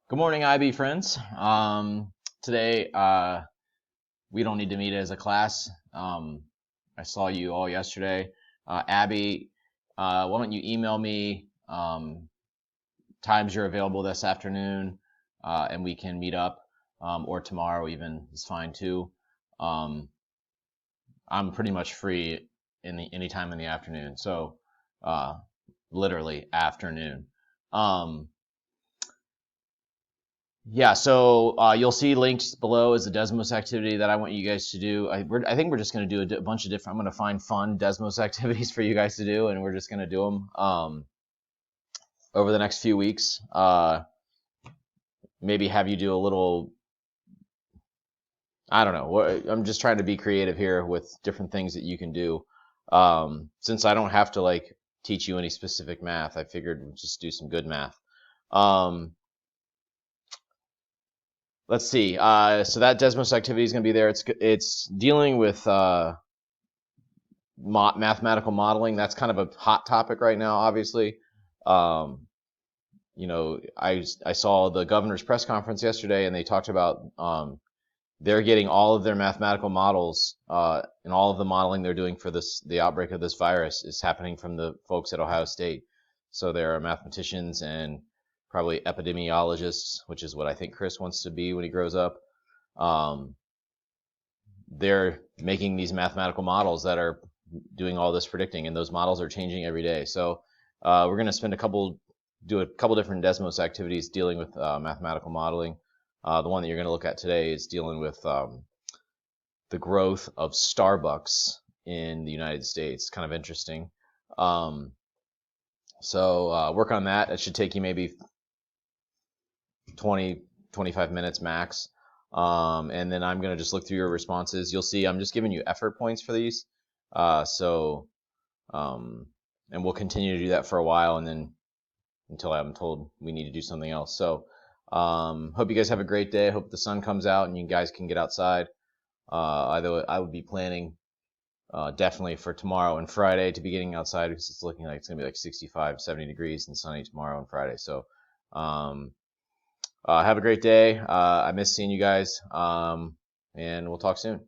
Good morning, IB friends. Today, we don't need to meet as a class. I saw you all yesterday. Abby, why don't you email me times you're available this afternoon, and we can meet up, or tomorrow even is fine too. Um, I'm pretty much free any time in the afternoon, so uh, literally afternoon. Um, Yeah, so you'll see links below is the Desmos activity that I want you guys to do. I think we're just going to do a bunch of different. I'm going to find fun Desmos activities for you guys to do, and we're just going to do them over the next few weeks. Maybe have you do a little. I don't know. I'm just trying to be creative here with different things that you can do. Since I don't have to like teach you any specific math, I figured we'd just do some good math. Um, let's see. So that Desmos activity is going to be there. It's dealing with mathematical modeling. That's kind of a hot topic right now, obviously. Um, I saw the governor's press conference yesterday, and they talked about they're getting all of their mathematical models and all of the modeling they're doing for the outbreak of this virus is happening from the folks at Ohio State. So there are mathematicians and probably epidemiologists, which is what I think Chris wants to be when he grows up. Um, they're making these mathematical models that are doing all this predicting, and those models are changing every day. So we're going to do a couple different Desmos activities dealing with mathematical modeling. The one that you're going to look at today is dealing with the growth of Starbucks in the United States. Kind of interesting. So work on that. It should take you maybe 20, 25 minutes max. And then I'm going to just look through your responses. You'll see I'm just giving you effort points for these. And we'll continue to do that for a while, and then until I'm told we need to do something else. So hope you guys have a great day. Hope the sun comes out and you guys can get outside. Although I would be planning definitely for tomorrow and Friday to be getting outside because it's looking like it's going to be like 65, 70 degrees and sunny tomorrow and Friday. So have a great day. I miss seeing you guys, and we'll talk soon.